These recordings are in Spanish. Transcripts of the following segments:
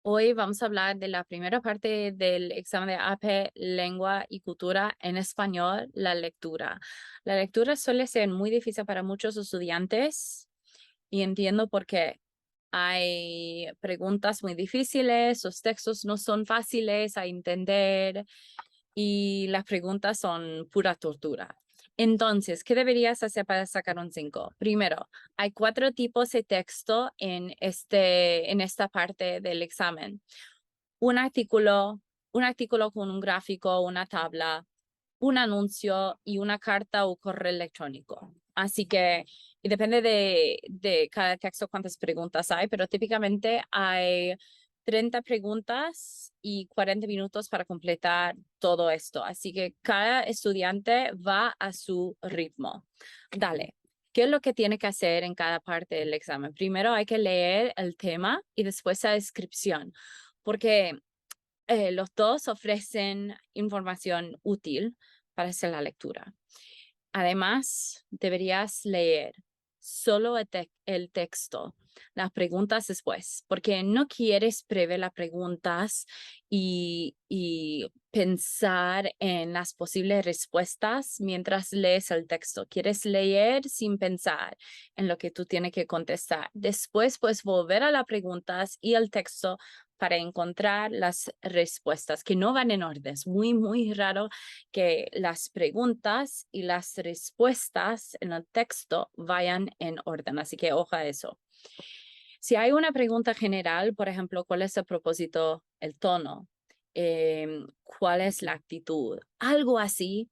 Hoy vamos a hablar de la primera parte del examen de AP, Lengua y Cultura en español, la lectura. La lectura suele ser muy difícil para muchos estudiantes y entiendo por qué. Hay preguntas muy difíciles, los textos no son fáciles a entender y las preguntas son pura tortura. Entonces, ¿qué deberías hacer para sacar un 5? Primero, hay 4 tipos de texto en esta parte del examen. Un artículo, un artículo con un gráfico, una tabla, un anuncio y una carta o correo electrónico. Así que y depende de cada texto cuántas preguntas hay, pero típicamente hay 30 preguntas y 40 minutos para completar todo esto. Así que cada estudiante va a su ritmo. Dale. ¿Qué es lo que tiene que hacer en cada parte del examen? Primero hay que leer el tema y después la descripción, porque los dos ofrecen información útil para hacer la lectura. Además, deberías leer solo el texto, las preguntas después, porque no quieres prever las preguntas y pensar en las posibles respuestas mientras lees el texto. Quieres leer sin pensar en lo que tú tienes que contestar. Después, puedes volver a las preguntas y al texto para encontrar las respuestas que no van en orden. Es muy, muy raro que las preguntas y las respuestas en el texto vayan en orden. Así que ojo a eso. Si hay una pregunta general, por ejemplo, ¿cuál es el propósito, el tono? ¿Cuál es la actitud? Algo así.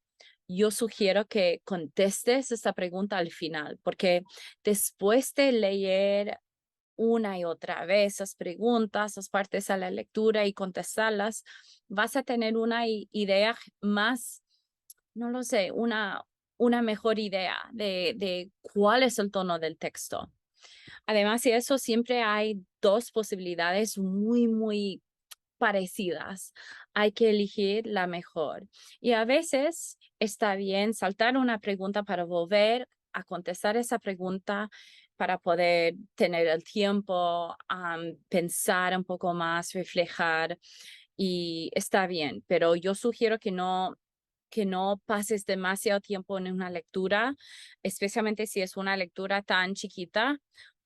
Yo sugiero que contestes esta pregunta al final, porque después de leer una y otra vez las preguntas, las partes a la lectura y contestarlas, vas a tener una idea más, no lo sé, una mejor idea de cuál es el tono del texto. Además de eso, siempre hay dos posibilidades muy, muy parecidas. Hay que elegir la mejor. Y a veces está bien saltar una pregunta para volver a contestar esa pregunta para poder tener el tiempo, pensar un poco más, reflejar y está bien, pero yo sugiero que no pases demasiado tiempo en una lectura, especialmente si es una lectura tan chiquita,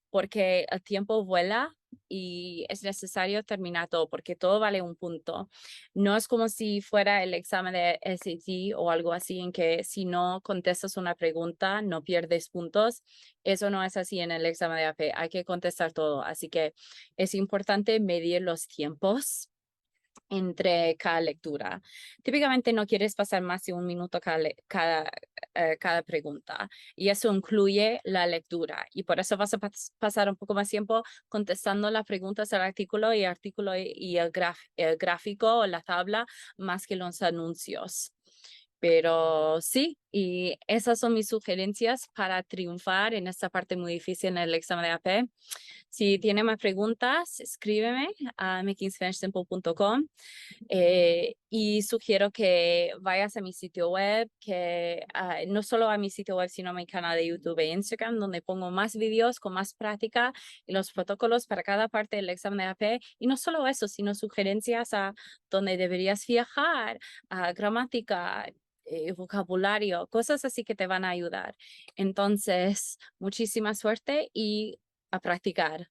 porque el tiempo vuela y es necesario terminar todo, porque todo vale un punto. No es como si fuera el examen de SAT o algo así, en que si no contestas una pregunta, no pierdes puntos. Eso no es así en el examen de AP. Hay que contestar todo. Así que es importante medir los tiempos entre cada lectura. Típicamente no quieres pasar más de un minuto cada pregunta y eso incluye la lectura y por eso vas a pasar un poco más tiempo contestando las preguntas del artículo y el gráfico o la tabla más que los anuncios. Pero sí, y esas son mis sugerencias para triunfar en esta parte muy difícil en el examen de AP. Si tiene más preguntas, escríbeme a makingspanishsimple.com y sugiero que vayas a mi sitio web, que no solo a mi sitio web, sino a mi canal de YouTube e Instagram, donde pongo más videos con más práctica y los protocolos para cada parte del examen de AP. Y no solo eso, sino sugerencias a dónde deberías viajar, a gramática, vocabulario, cosas así que te van a ayudar. Entonces, muchísima suerte y a practicar.